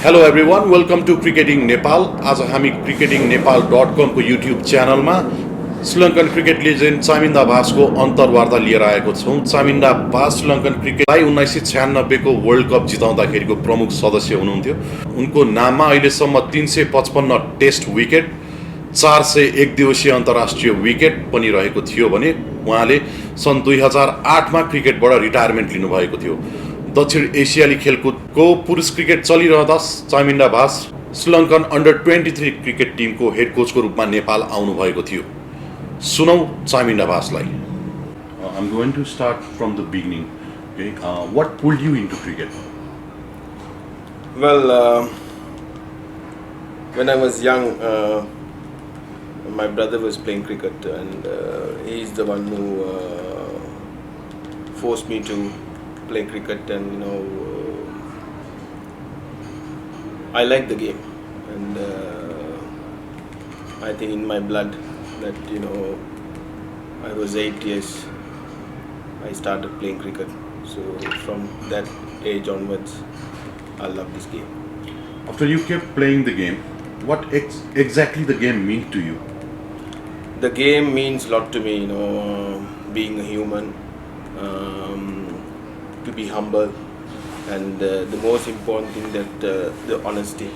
Hello everyone, welcome to cricketing Nepal. आज हामी cricketing नेपाल.com को युट्युब च्यानलमा श्रीलङ्कन क्रिकेट लेजेन्ड चामिन्दा भासको अन्तर्वार्ता लिएर आएको छौँ। चामिन्दा भास श्रीलङ्कन क्रिकेटलाई 1996 को वर्ल्ड कप जिताउँदाखेरिको प्रमुख सदस्य हुनुहुन्थ्यो। उनको नाममा अहिलेसम्म 355 टेस्ट विकेट, 400 एक दिवसीय अन्तर्राष्ट्रिय विकेट पनि रहेको थियो भने उहाँले सन् 2008 मा क्रिकेटबाट रिटायरमेन्ट लिनुभएको थियो। दक्षिण एसियाली खेलकुदको पुरुष क्रिकेट चलिरहँदा Chaminda Vaas Sri Lankan under 23 cricket टिमको हेड कोचको रूपमा नेपाल आउनुभएको थियो। सुनौ चामिन्दा भासलाई। I'm going to start from the beginning. Okay, what pulled you into cricket? Well, when I was young, my brother was playing cricket, and he's the one who forced me to play cricket, and I like the game, and I think in my blood that I was 8 years I started playing cricket, so from that age onwards I love this game. After you kept playing the game, what exactly the game meant to you? The game means a lot to me, being a human, to be humble, and the most important thing that the honesty,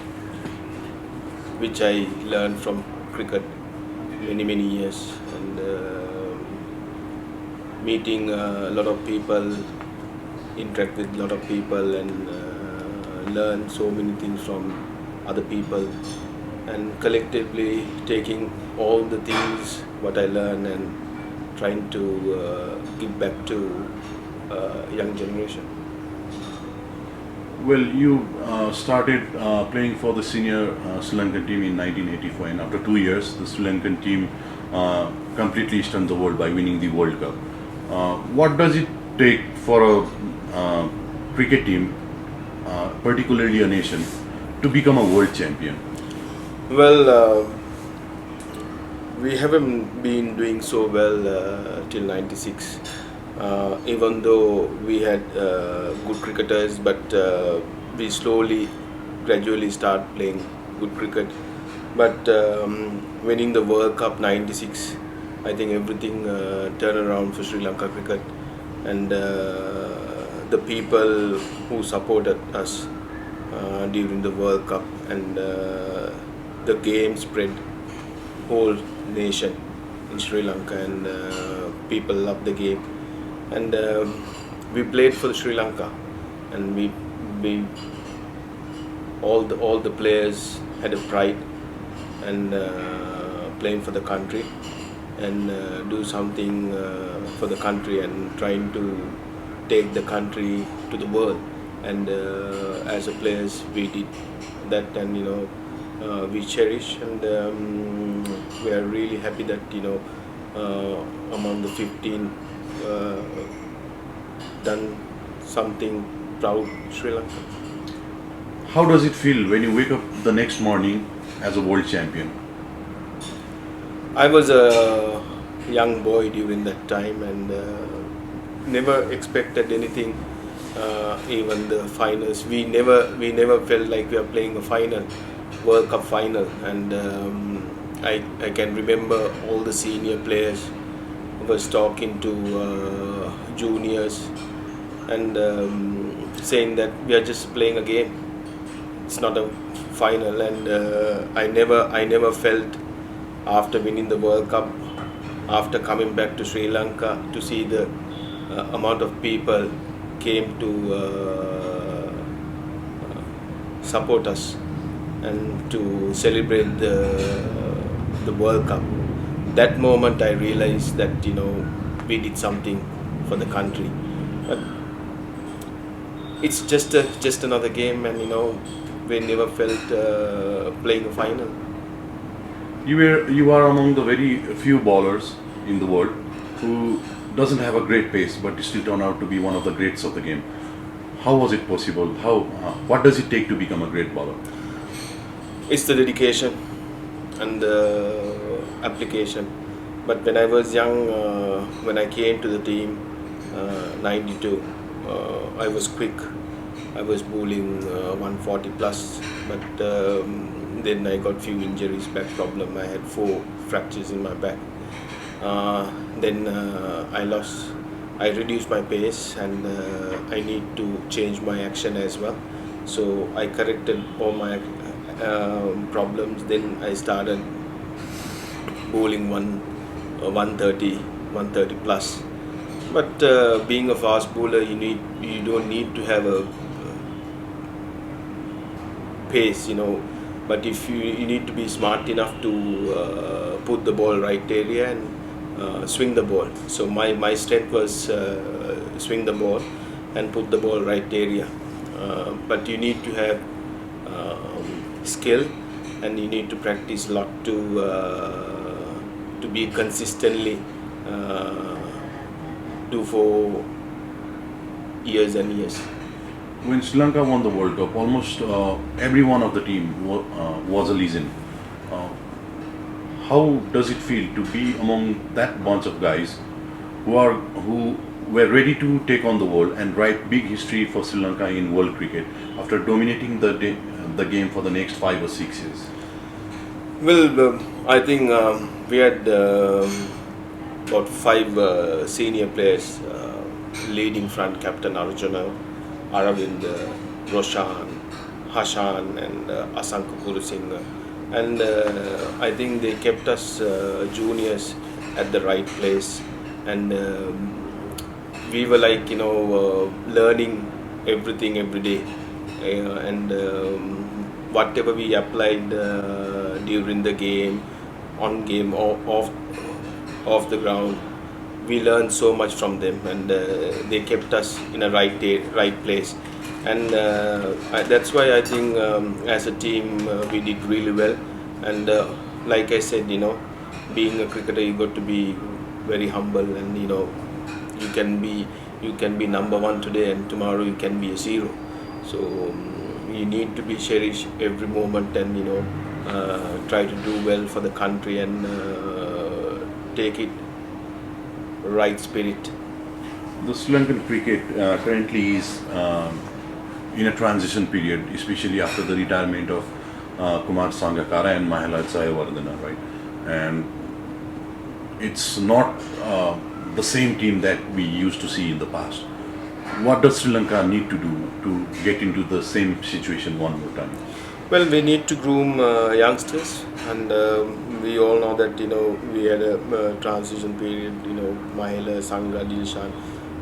which I learned from cricket many years, and meeting a lot of people, interact with a lot of people, and learn so many things from other people, and collectively taking all the things what I learn and trying to give back to young generation. Well, you started playing for the senior Sri Lankan team in 1984, and after 2 years, the Sri Lankan team completely stunned the world by winning the World Cup. What does it take for a cricket team, particularly a nation, to become a world champion? Well, we haven't been doing so well till 96. Even though we had good cricketers, but we gradually start playing good cricket. But winning the World Cup 96, I think everything turned around for Sri Lanka cricket, and the people who supported us during the World Cup, and the game spread whole nation in Sri Lanka, and people love the game, and we played for Sri Lanka, and we all the players had a pride, and playing for the country, and do something for the country, and trying to take the country to the world, and as a players we did that, and we cherish, and we are really happy that among the 15 done something proud Sri Lanka. How does it feel when you wake up the next morning as a world champion? I was a young boy during that time, and never expected anything. Even the finals, we never felt like we are playing a final, World Cup final, and I can remember all the senior players was talking to juniors, and saying that we are just playing a game, it's not a final, and I never felt after winning the World Cup, after coming back to Sri Lanka, to see the amount of people came to support us and to celebrate the World Cup. That moment I realized that we did something for the country. But it's just another game, and we never felt playing a final. You are among the very few bowlers in the world who doesn't have a great pace, but still turn out to be one of the greats of the game. How was it possible? What does it take to become a great bowler? It's the dedication and the application. But when I was young, when I came to the team, 92, I was quick. I was bowling 140 plus but then I got few injuries, back problem. I had 4 fractures in my back. Then I reduced my pace, and I need to change my action as well. So I corrected all my problems. Then I started bowling 130 plus. But being a fast bowler, you don't need to have a pace, but if you need to be smart enough to put the ball right area and swing the ball. So my strength was swing the ball and put the ball right area, but you need to have skill, and you need to practice a lot to be consistently do for years and years. When Sri Lanka won the World Cup, almost every one of the team was a legend. How does it feel to be among that bunch of guys who were ready to take on the world and write big history for Sri Lanka in world cricket after dominating the game for the next 5 or 6 years? Well, I think we had about 5 senior players leading front: Captain Arjuna, Aravind, Roshan, Hashan, and Asanka Purusingh. And I think they kept us juniors at the right place, and we were like learning everything every day, and whatever we applied during the game, on game or off the ground, we learned so much from them, and they kept us in a right place. And that's why I think as a team we did really well. And like I said, being a cricketer, you got to be very humble, and you can be number 1 today, and tomorrow you can be a 0. So you need to be cherish every moment, and try to do well for the country, and take it right spirit. The Sri Lankan cricket currently is in a transition period, especially after the retirement of Kumar Sangakkara and Mahela Jayawardena, right? And it's not the same team that we used to see in the past. What does Sri Lanka need to do to get into the same situation one more time? Well, we need to groom youngsters, and we all know that we had a transition period. Mahela, Sangha, Dilshan,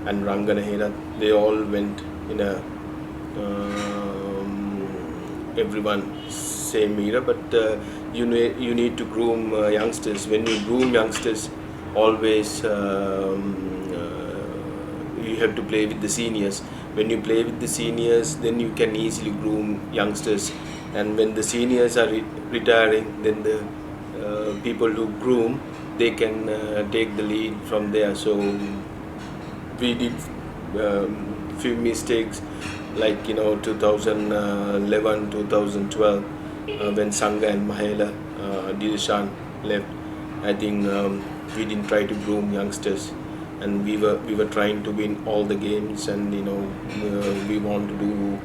and Ranganahera, they all went in a everyone same era. But you need to groom youngsters. When you groom youngsters, always you have to play with the seniors. When you play with the seniors, then you can easily groom youngsters. And when the seniors are retiring, then the people who groom, they can take the lead from there. So we did few mistakes, like 2011, 2012, when Sangha and Mahela, Dilshan left. I think we didn't try to groom youngsters, and we were trying to win all the games, and we want to do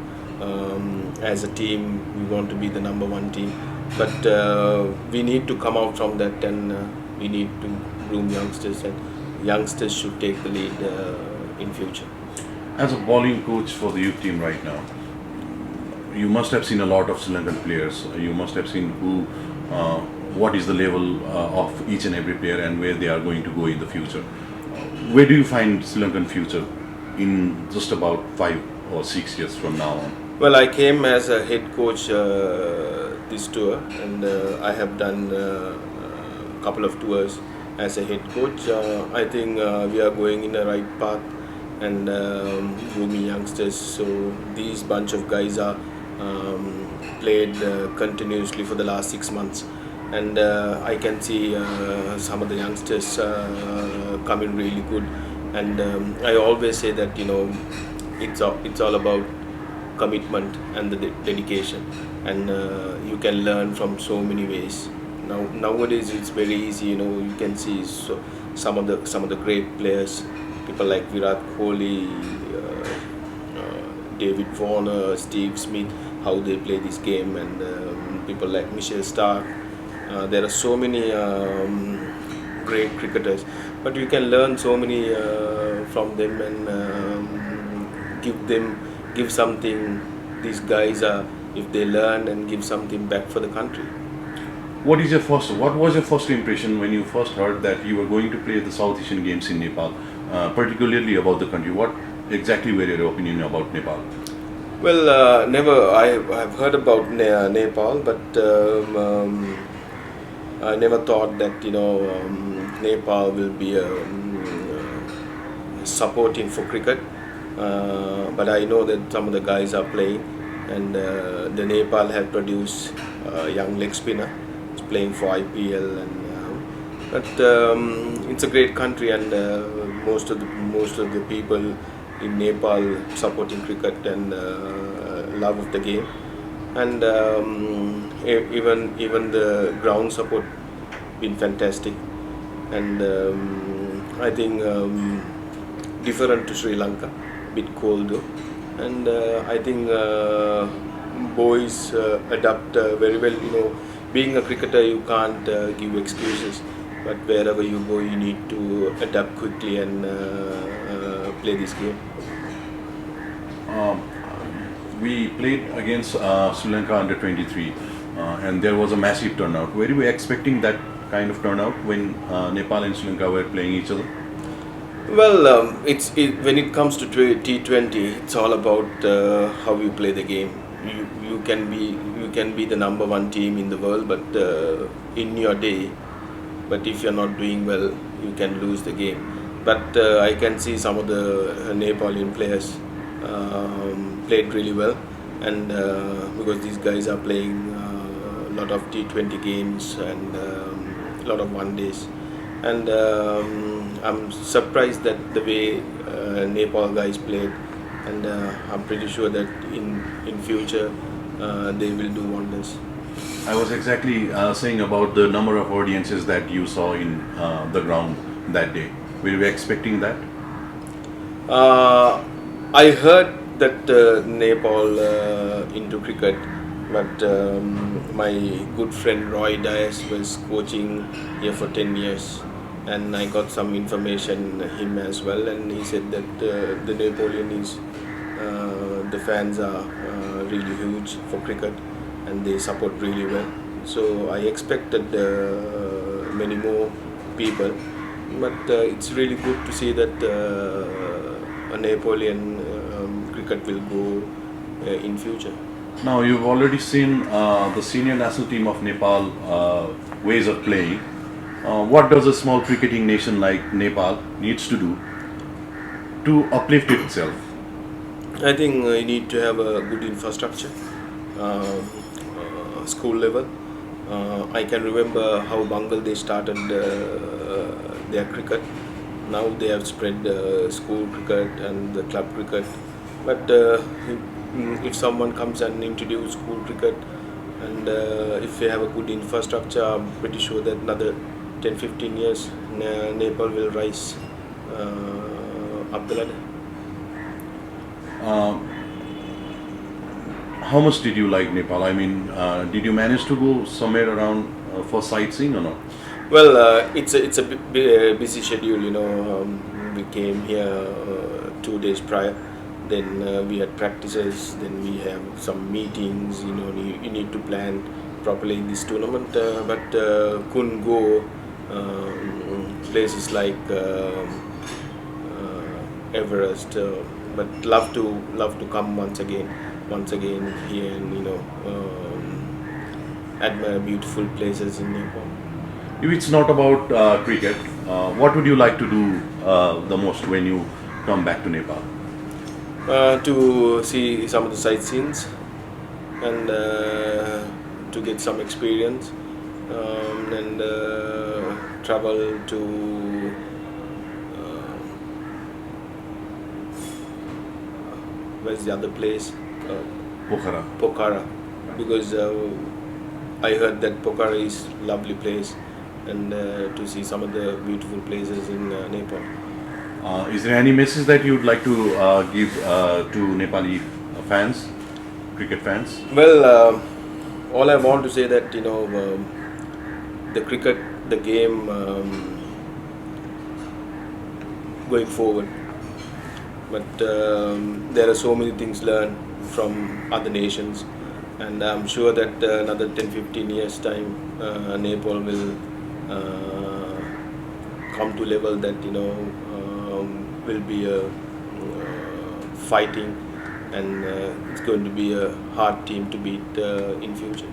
as a team, we want to be the number 1 team. But we need to come out from that, and we need to groom youngsters, and youngsters should take the lead in future. As a bowling coach for the youth team right now, you must have seen a lot of Sri Lankan players. You must have seen what is the level of each and every player and where they are going to go in the future. Where do you find Sri Lankan future in just about 5 or 6 years from now on? Well, I came as a head coach this tour, and I have done a couple of tours as a head coach. I think we are going in the right path, and grooming youngsters. So these bunch of guys are played continuously for the last 6 months, and I can see some of the youngsters coming really good. And I always say that it's all about commitment and the dedication, and you can learn from so many ways. Nowadays it's very easy. You can see some of the great players, people like Virat Kohli, David Warner, Steve Smith. how they play this game, and people like Michelle Stark. There are so many great cricketers, but you can learn so many from them, and give something. These guys are, if they learn and give something back for the country. What was your first impression when you first heard that you were going to play the South Asian Games in Nepal, particularly about the country? What exactly were your opinion about Nepal? Well, never. I've heard about Nepal, but I never thought that Nepal will be supporting for cricket. But I know that some of the guys are playing, and the Nepal have produced a young leg spinner. He's playing for IPL, and but it's a great country, and most of the people in Nepal supporting cricket and love of the game, and even the ground support been fantastic, and I think different to Sri Lanka, bit cold though, and I think boys adapt very well. Being a cricketer, you can't give excuses, but wherever you go, you need to adapt quickly and play this game. We played against Sri Lanka under 23, and there was a massive turnout. Were you expecting that kind of turnout when Nepal and Sri Lanka were playing each other? Well, when it comes to T20, it's all about how you play the game. You can be the number one team in the world, but in your day, but if you're not doing well, you can lose the game. But I can see some of the Nepalian players played really well, and because these guys are playing a lot of T20 games and a lot of one days, and I'm surprised that the way Nepal guys played, and I'm pretty sure that in future they will do wonders. I was exactly saying about the number of audiences that you saw in the ground that day. Were you expecting that? I heard that Nepal into cricket, but my good friend Roy Dias was coaching here for 10 years, and I got some information him as well, and he said that the Nepalian is the fans are really huge for cricket, and they support really well. So I expected many more people, but it's really good to see that a Nepalian cricket will go in future. Now you've already seen the senior national team of Nepal ways of playing. What does a small cricketing nation like Nepal needs to do to uplift itself? I think you need to have a good infrastructure, school level. I can remember how Bangladesh started their cricket. Now they have spread school cricket and the club cricket. But if someone comes and introduce school cricket, and if they have a good infrastructure, I'm pretty sure that another 10-15 years Nepal will rise up the ladder. How much did you like Nepal? I mean, did you manage to go somewhere around for sightseeing or not? Well, it's a busy schedule. We came here 2 days prior. Then we had practices. Then we have some meetings. You need to plan properly this tournament. But couldn't go places like Everest. But love to come once again here, and admire beautiful places in Nepal. If it's not about cricket, what would you like to do the most when you come back to Nepal? To see some of the sightseeings, and to get some experience, and travel to where's the other place? Pokhara, because I heard that Pokhara is a lovely place, and to see some of the beautiful places in Nepal. Is there any message that you would like to give to Nepali fans, cricket fans? Well, all I want to say that the cricket, the game going forward, but there are so many things learned from other nations, and I'm sure that another 10-15 years time, Nepal will come to level that will be a fighting, and it's going to be a hard team to beat in future.